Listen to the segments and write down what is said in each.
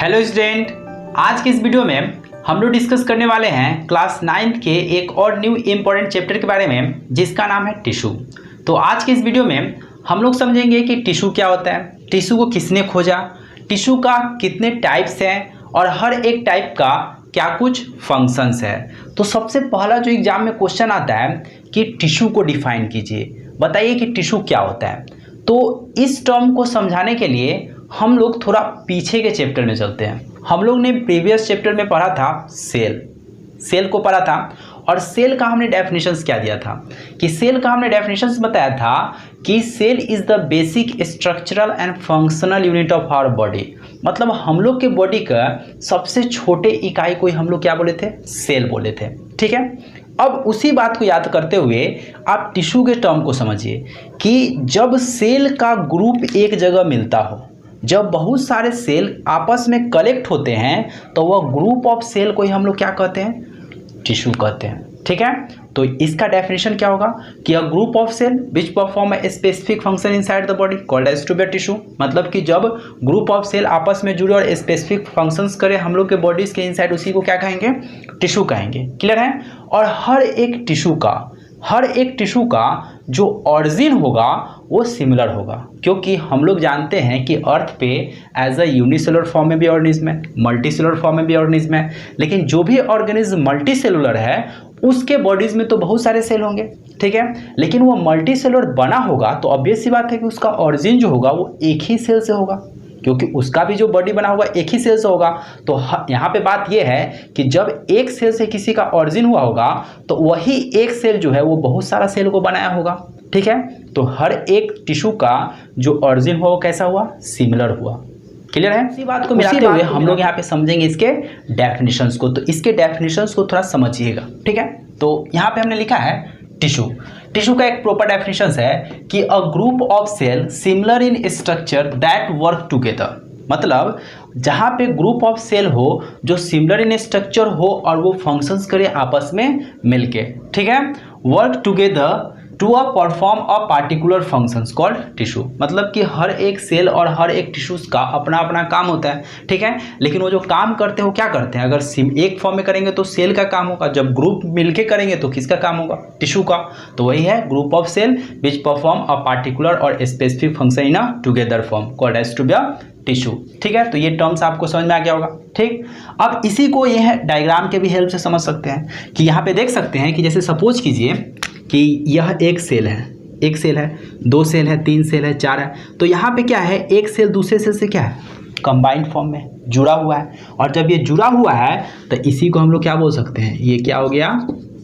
Hello student, आज के इस वीडियो में हम लोग डिस्कस करने वाले हैं क्लास 9 के एक और न्यू इम्पोर्टेंट चैप्टर के बारे में जिसका नाम है टिश्यू। तो आज के इस वीडियो में हम लोग समझेंगे कि टिश्यू क्या होता है, टिश्यू को किसने खोजा, टिश्यू का कितने टाइप्स हैं और हर एक टाइप का क्या कुछ फंक्शंस है। तो सबसे पहला जो एग्जाम में क्वेश्चन आता है कि टिश्यू को डिफाइन कीजिए, बताइए कि टिश्यू क्या होता है। तो इस टर्म को समझाने के लिए हम लोग थोड़ा पीछे के चैप्टर में चलते हैं। हम लोग ने प्रीवियस चैप्टर में पढ़ा था सेल को पढ़ा था और सेल का हमने डेफिनेशंस क्या दिया था कि सेल का हमने डेफिनेशंस बताया था कि cell is the basic structural and functional unit of our body. मतलब हम लोग के बॉडी का सबसे छोटे इकाई को हम लोग क्या बोले थे, सेल बोले थे। ठीक है, अब उसी बात को याद करते हुए आप टिश्यू के टर्म को समझिए कि जब सेल का ग्रुप एक जगह मिलता हो, जब बहुत सारे सेल आपस में कलेक्ट होते हैं तो वह ग्रुप ऑफ सेल को ही हम लोग क्या कहते हैं, टिश्यू कहते हैं। ठीक है, तो इसका डेफिनेशन क्या होगा कि a group of cell which perform a specific function inside the body called as to be tissue. मतलब कि जब ग्रुप ऑफ सेल आपस में जुड़े और स्पेसिफिक फंक्शंस करे हम लोग के बॉडीज के इनसाइड, उसी को क्या कहेंगे, टिश्यू कहेंगे। क्लियर है। और हर एक टिश्यू का जो ऑरिजिन होगा वो सिमिलर होगा, क्योंकि हम लोग जानते हैं कि अर्थ पे एज अ यूनिसेलुलर फॉर्म में भी ऑर्गेनिज्म है, मल्टीसेलुलर फॉर्म में भी ऑर्गेनिज्म है। लेकिन जो भी ऑर्गेनिज्म मल्टीसेलुलर है उसके बॉडीज में तो बहुत सारे सेल होंगे। ठीक है, लेकिन वो मल्टीसेलुलर बना होगा तो ऑब्वियस सी बात है कि उसका ऑरिजिन जो होगा वो एक ही सेल से होगा, क्योंकि उसका भी जो बॉडी बना होगा एक ही सेल से होगा। तो यहाँ पे बात यह है कि जब एक सेल से किसी का ऑरिजिन हुआ होगा तो वही एक सेल जो है वो बहुत सारा सेल को बनाया होगा। ठीक है, तो हर एक टिश्यू का जो ऑरिजिन हुआ वो कैसा हुआ, सिमिलर हुआ। क्लियर है। इसी बात को मिलाते हुए हम लोग यहाँ पे समझेंगे इसके डेफिनेशंस को। तो इसके डेफिनेशंस को थोड़ा समझिएगा। ठीक है, तो यहाँ पे हमने लिखा है टिश्यू का एक प्रॉपर डेफिनेशन है कि a group of cell similar in structure that work together. मतलब जहाँ पे ग्रुप ऑफ सेल हो जो सिमिलर इन स्ट्रक्चर हो और वो फंक्शंस करे आपस में मिलके। ठीक है, work together to a perform a particular functions called tissue. मतलब कि हर एक सेल और हर एक टिश्यूज का अपना अपना काम होता है। ठीक है, लेकिन वो जो काम करते हैं वो क्या करते हैं, अगर एक फॉर्म में करेंगे तो सेल का काम होगा, जब ग्रुप मिलके करेंगे तो किसका काम होगा, टिश्यू का। तो वही है group of cell which perform a particular और specific function in a together form called as to be a tissue. ठीक है, तो ये टर्म्स आपको समझ में आ गया होगा। ठीक, अब इसी को यह डायग्राम के भी हेल्प से समझ सकते हैं कि यहाँ पे देख सकते हैं कि जैसे सपोज कीजिए कि यह एक सेल है, दो सेल है, तीन सेल है, चार है। तो यहाँ पे क्या है, एक सेल दूसरे सेल से क्या है, कंबाइंड फॉर्म में जुड़ा हुआ है। और जब ये जुड़ा हुआ है तो इसी को हम लोग क्या बोल सकते हैं, ये क्या हो गया,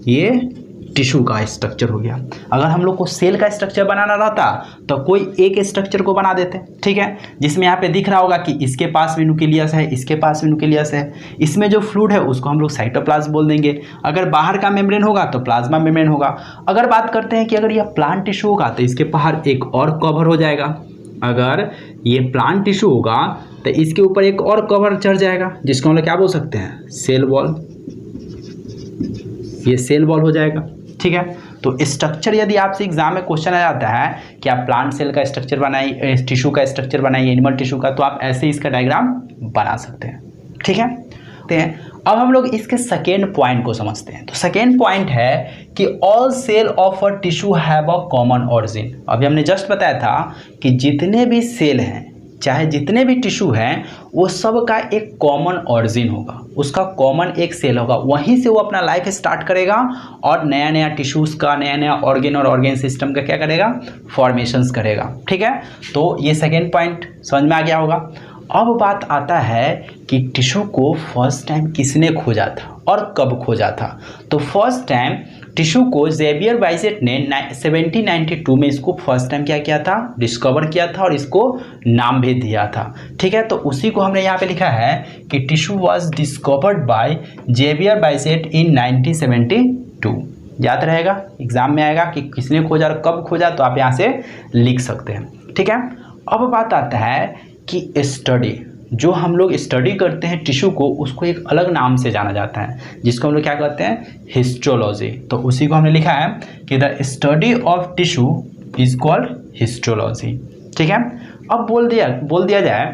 ये टिश्यू का स्ट्रक्चर हो गया। अगर हम लोग को सेल का स्ट्रक्चर बनाना रहता तो कोई एक स्ट्रक्चर को बना देते। ठीक है, जिसमें यहाँ पे दिख रहा होगा कि इसके पास भी न्यूक्लियस है, इसके पास भी न्यूक्लियस है, इसमें जो फ्लूइड है उसको हम लोग साइटोप्लाज्म बोल देंगे। अगर बाहर का मेम्ब्रेन होगा तो प्लाज्मा मेम्ब्रेन होगा। अगर बात करते हैं कि अगर यह प्लांट टिश्यू होगा तो इसके बाहर एक और कवर हो जाएगा। अगर ये प्लांट टिश्यू होगा तो इसके ऊपर एक और कवर चढ़ जाएगा जिसको हम लोग क्या बोल सकते हैं, सेल वॉल। ये सेल वॉल हो जाएगा। ठीक है, तो स्ट्रक्चर यदि आपसे एग्जाम में क्वेश्चन आ जाता है कि आप प्लांट सेल का स्ट्रक्चर बनाइए, टिश्यू का स्ट्रक्चर बनाइए, एनिमल टिश्यू का, तो आप ऐसे इसका डायग्राम बना सकते हैं। ठीक है, अब हम लोग इसके सेकेंड पॉइंट को समझते हैं। तो सेकेंड पॉइंट है कि all cell of a tissue have a common origin. अभी हमने जस्ट बताया था कि जितने भी सेल हैं, चाहे जितने भी टिश्यू हैं, वो सब का एक कॉमन ऑरिजिन होगा, उसका कॉमन एक सेल होगा, वहीं से वो अपना लाइफ स्टार्ट करेगा और नया नया टिश्यूज़ का, नया नया ऑर्गेन और ऑर्गेन सिस्टम का क्या करेगा, फॉर्मेशंस करेगा। ठीक है, तो ये सेकेंड पॉइंट समझ में आ गया होगा। अब बात आता है कि टिश्यू को फर्स्ट टाइम किसने खोजा था और कब खोजा था। तो फर्स्ट टाइम टिश्यू को जेवियर बाइसेट ने 1792 में इसको फर्स्ट टाइम क्या किया था, डिस्कवर किया था और इसको नाम भी दिया था। ठीक है, तो उसी को हमने यहाँ पे लिखा है कि tissue was discovered by Xavier Bichat in 1972। याद रहेगा, एग्जाम में आएगा कि किसने खोजा और कब खोजा, तो आप यहाँ से लिख सकते हैं। ठीक है, अब बात आता है कि स्टडी, जो हम लोग स्टडी करते हैं टिश्यू को, उसको एक अलग नाम से जाना जाता है जिसको हम लोग क्या कहते हैं, हिस्टोलॉजी। तो उसी को हमने लिखा है कि the study of tissue is called histology. ठीक है, अब बोल दिया जाए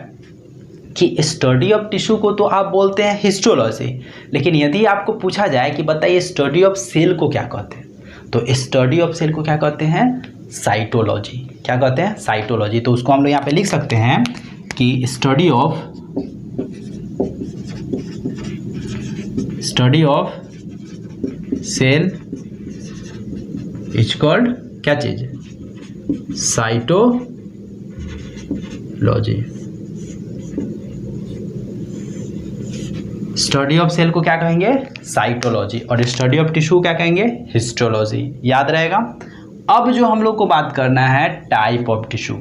कि स्टडी ऑफ टिश्यू को तो आप बोलते हैं हिस्टोलॉजी, लेकिन यदि आपको पूछा जाए कि बताइए स्टडी ऑफ सेल को क्या कहते हैं, तो स्टडी ऑफ सेल को क्या कहते हैं, साइटोलॉजी। क्या कहते हैं, साइटोलॉजी। तो उसको हम लोग यहाँ पे लिख सकते हैं कि study of cell is called क्या चीज, साइटोलॉजी। स्टडी ऑफ सेल को क्या कहेंगे, साइटोलॉजी, और स्टडी ऑफ टिश्यू क्या कहेंगे, हिस्टोलॉजी। याद रहेगा। अब जो हम लोग को बात करना है टाइप ऑफ टिश्यू,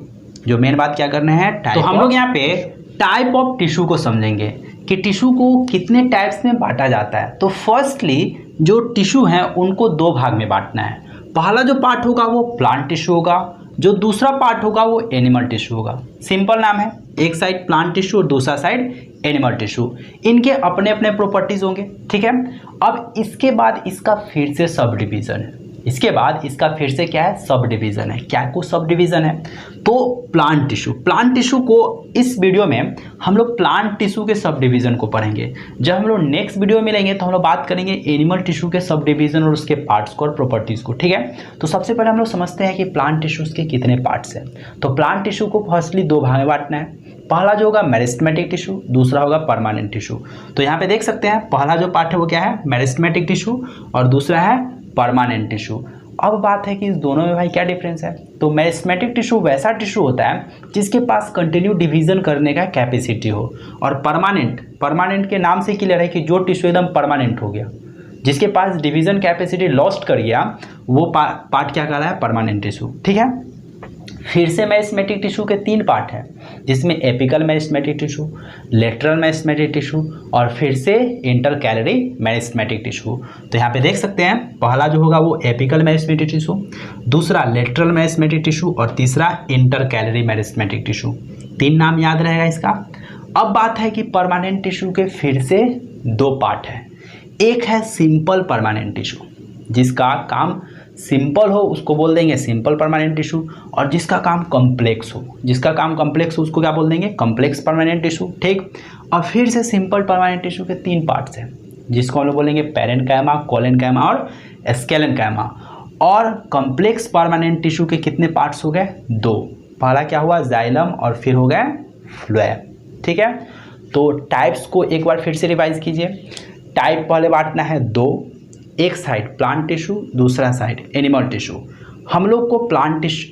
जो मेन बात क्या करना है, तो हम लोग यहाँ पे टाइप ऑफ टिश्यू को समझेंगे कि टिश्यू को कितने टाइप्स में बांटा जाता है। तो फर्स्टली जो टिश्यू हैं उनको दो भाग में बांटना है। पहला जो पार्ट होगा वो प्लांट टिश्यू होगा, जो दूसरा पार्ट होगा वो एनिमल टिश्यू होगा। सिंपल नाम है, एक साइड प्लांट टिश्यू और दूसरा साइड एनिमल टिश्यू। इनके अपने अपने प्रॉपर्टीज होंगे, ठीक है। अब इसके बाद इसका फिर से सब डिवीजन है, इसके बाद इसका फिर से क्या है, सब डिवीजन है। क्या को सब डिवीजन है, तो प्लांट टिश्यू को इस वीडियो में हम लोग प्लांट टिश्यू के सब डिवीजन को पढ़ेंगे। जब हम लोग नेक्स्ट वीडियो मिलेंगे तो हम लोग बात करेंगे एनिमल टिश्यू के सब डिवीजन और उसके पार्ट्स को और प्रॉपर्टीज को, ठीक है। तो सबसे पहले हम लोग समझते हैं कि प्लांट टिश्यूज के कितने पार्ट्स हैं। तो प्लांट टिश्यू को फर्स्टली दो भाग में बांटना है। पहला जो होगा मेरिस्टेमेटिक टिश्यू, दूसरा होगा परमानेंट टिश्यू। तो यहाँ पे देख सकते हैं पहला जो पार्ट है वो क्या है, मेरिस्टेमेटिक टिश्यू, और दूसरा है परमानेंट टिश्यू। अब बात है कि इस दोनों में भाई क्या डिफरेंस है। तो मेरिस्टेमेटिक टिश्यू वैसा टिश्यू होता है जिसके पास कंटिन्यू डिवीजन करने का कैपेसिटी हो, और परमानेंट के नाम से क्लियर है कि जो टिश्यू एकदम परमानेंट हो गया, जिसके पास डिवीजन कैपेसिटी लॉस्ट कर गया, वो पार्ट क्या कर रहा है, परमानेंट टिश्यू, ठीक है। फिर से मेरिस्टेमेटिक टिश्यू के तीन पार्ट हैं, जिसमें apical meristematic tissue, lateral meristematic tissue और फिर से इंटरकैलरी मेरिस्टेमेटिक टिश्यू। तो यहाँ पे देख सकते हैं पहला जो होगा वो एपिकल मेरिस्टेमेटिक टिश्यू, दूसरा लेटरल मेरिस्टेमेटिक टिश्यू और तीसरा इंटरकैलरी मेरिस्टेमेटिक टिश्यू। तीन नाम याद रहेगा इसका। अब बात है कि परमानेंट टिश्यू के फिर से दो पार्ट हैं। एक है सिंपल परमानेंट टिश्यू, जिसका काम सिंपल हो उसको बोल देंगे सिंपल परमानेंट टिश्यू, और जिसका काम कॉम्प्लेक्स हो उसको क्या बोल देंगे, कॉम्प्लेक्स परमानेंट टिश्यू, ठीक। और फिर से सिंपल परमानेंट टिश्यू के तीन पार्ट्स हैं, जिसको हम लोग बोलेंगे पेरेन्काइमा, कोलेनकाइमा और स्केलेनकाइमा। और कॉम्प्लेक्स परमानेंट टिश्यू के कितने पार्ट्स हो गए, दो। पहला क्या हुआ, जाइलम, और फिर हो गए फ्लोएम, ठीक है। तो टाइप्स को एक बार फिर से रिवाइज कीजिए। टाइप पहले बांटना है दो, एक साइड प्लांट टिश्यू, दूसरा साइड एनिमल टिश्यू। हम लोग को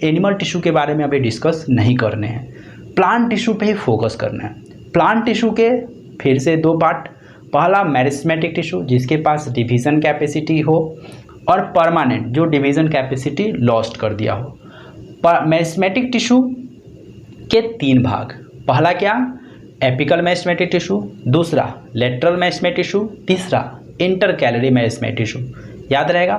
एनिमल टिश्यू के बारे में अभी डिस्कस नहीं करने हैं, प्लांट टिश्यू पे ही फोकस करना है। प्लांट टिश्यू के फिर से दो पार्ट, पहला मेरिस्टेमेटिक टिश्यू जिसके पास डिवीजन कैपेसिटी हो, और परमानेंट जो डिवीजन कैपेसिटी लॉस्ट कर दिया हो। मेरिस्टेमेटिक टिश्यू के तीन भाग, पहला क्या, एपिकल मेरिस्टेमेटिक टिश्यू, दूसरा लेटरल मेरिस्टेमेटिक टिश्यू, तीसरा इंटरकैलरी मेरिस्टेमेटिक टिश्यू। याद रहेगा।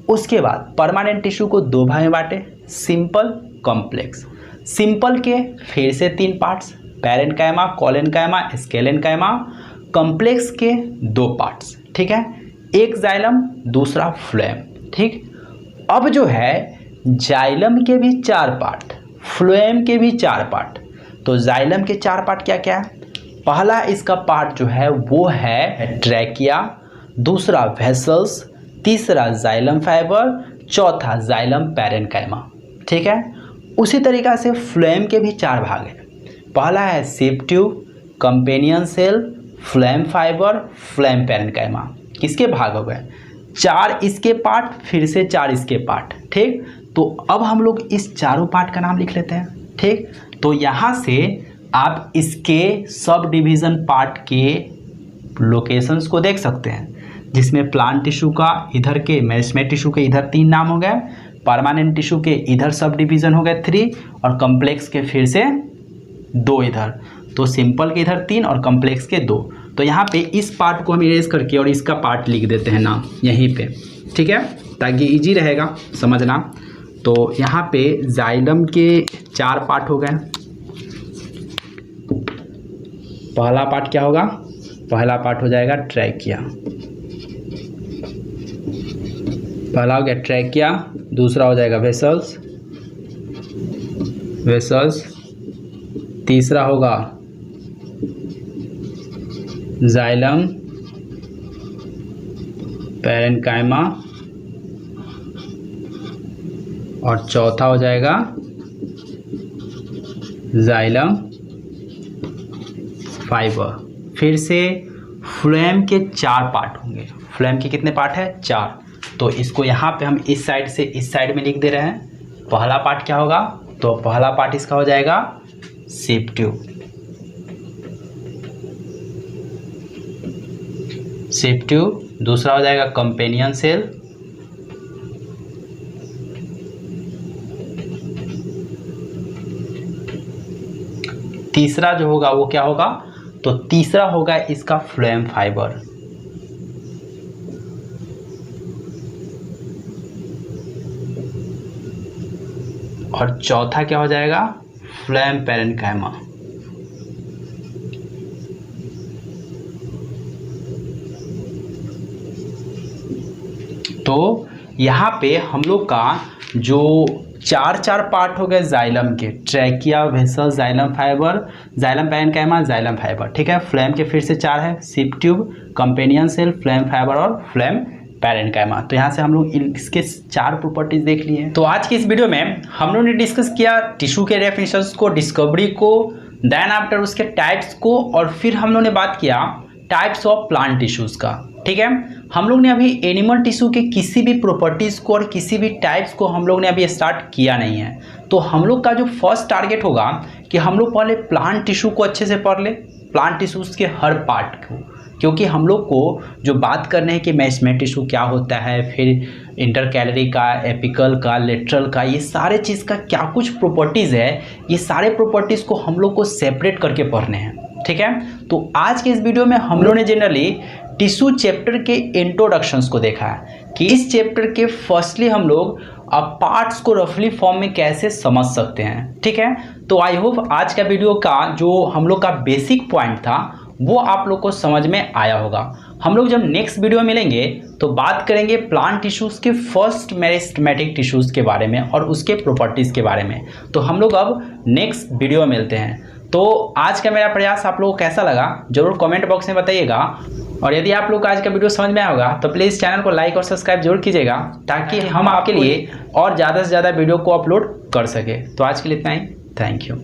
उसके बाद परमानेंट टिश्यू को दो भाग में बांटे, सिंपल, कॉम्प्लेक्स। सिंपल के फिर से तीन पार्ट्स, पेरेन्काइमा, कोलेनकाइमा, स्केलेनकाइमा। कॉम्प्लेक्स के दो पार्ट्स, ठीक है, एक जाइलम, दूसरा फ्लोएम, ठीक। अब जो है जाइलम के भी चार पार्ट, फ्लोएम के भी चार पार्ट। तो जाइलम के चार पार्ट क्या क्या है, पहला इसका पार्ट जो है वो है ट्रैकिया, दूसरा वेसल्स, तीसरा जाइलम फाइबर, चौथा जाइलम पेरेन्काइमा, ठीक है। उसी तरीक़ा से फ्लोएम के भी चार भाग हैं। पहला है sieve tube, companion cell, phloem fibre, phloem parenchyma. किसके भाग हो गए, चार इसके पार्ट, फिर से चार इसके पार्ट, ठीक। तो अब हम लोग इस चारों पार्ट का नाम लिख लेते हैं, ठीक। तो यहाँ से आप इसके सब डिवीज़न पार्ट के लोकेशंस को देख सकते हैं, जिसमें प्लांट टिश्यू का इधर के मेरिस्टेमेटिक टिश्यू के इधर तीन नाम हो गए, परमानेंट टिश्यू के इधर सब डिवीज़न हो गए 3, और कॉम्प्लेक्स के फिर से दो इधर। तो सिंपल के इधर 3 और कॉम्प्लेक्स के 2। तो यहाँ पे इस पार्ट को हम इरेज करके और इसका पार्ट लिख देते हैं नाम यहीं पे, ठीक है, ताकि इजी रहेगा समझना। तो यहाँ पे जाइलम के चार पार्ट हो गए। पहला पार्ट क्या होगा, पहला पार्ट हो जाएगा ट्रैकिया, पहला हो गया ट्रैकिया, दूसरा हो जाएगा वेसल्स, तीसरा होगा जाइलम पैरेन्काइमा और चौथा हो जाएगा जाइलम फाइबर। फिर से फ्लोएम के 4 पार्ट होंगे। फ्लोएम के कितने पार्ट है? 4। तो इसको यहाँ पे हम इस साइड से इस साइड में लिख दे रहे हैं। पहला पार्ट क्या होगा? तो पहला पार्ट इसका हो जाएगा सिप ट्यूब। SIP tube. दूसरा हो जाएगा कंपेनियन सेल। तीसरा जो होगा वो क्या होगा? तो तीसरा होगा इसका फ्लोएम फाइबर। और चौथा क्या हो जाएगा? Phloem parenchyma. तो यहाँ पे हम लोग का जो 4 पार्ट हो गए जाइलम के, trachea, vessel, xylem fibre, xylem parenchyma, xylem fibre, ठीक है। फ्लोएम के फिर से 4 है, sieve tube, companion cell, phloem fibre और फ्लोएम पैरेन्काइमा। तो यहाँ से हम लोग इसके 4 प्रॉपर्टीज देख लिए। तो आज की इस वीडियो में हम लोग ने डिस्कस किया टिश्यू के डेफिनेशंस को, डिस्कवरी को, देन आफ्टर उसके टाइप्स को, और फिर हम लोग ने बात किया टाइप्स ऑफ प्लांट टिश्यूज़ का, ठीक है। हम लोग ने अभी एनिमल टिश्यू के किसी भी प्रॉपर्टीज़ को और किसी भी टाइप्स को हम लोग ने अभी स्टार्ट किया नहीं है। तो हम लोग का जो फर्स्ट टारगेट होगा कि हम लोग पहले प्लांट टिश्यू को अच्छे से पढ़ ले, प्लांट टिश्यूज़ के हर पार्ट को, क्योंकि हम लोग को जो बात करने हैं कि मेसेंचिमल टिश्यू क्या होता है, फिर इंटरकैलरी का, एपिकल का, लेटरल का, ये सारे चीज़ का क्या कुछ प्रॉपर्टीज़ है, ये सारे प्रॉपर्टीज़ को हम लोग को सेपरेट करके पढ़ने हैं, ठीक है। तो आज के इस वीडियो में हम लोग ने जनरली टिश्यू चैप्टर के इंट्रोडक्शंस को देखा है कि इस चैप्टर के फर्स्टली हम लोग अब पार्ट्स को रफली फॉर्म में कैसे समझ सकते हैं, ठीक है। तो आई होप आज का वीडियो का जो हम लोग का बेसिक पॉइंट था वो आप लोग को समझ में आया होगा। हम लोग जब नेक्स्ट वीडियो में मिलेंगे तो बात करेंगे प्लांट टिश्यूज़ के फर्स्ट मेरिस्टेमेटिक टिश्यूज़ के बारे में और उसके प्रॉपर्टीज़ के बारे में। तो हम लोग अब नेक्स्ट वीडियो में मिलते हैं। तो आज का मेरा प्रयास आप लोगों को कैसा लगा जरूर कमेंट बॉक्स में बताइएगा, और यदि आप लोग को आज का वीडियो समझ में आया होगा तो प्लीज़ चैनल को लाइक और सब्सक्राइब जरूर कीजिएगा, ताकि हम आपके लिए और ज़्यादा से ज़्यादा वीडियो को अपलोड कर सके। तो आज के लिए इतना ही। Thank you.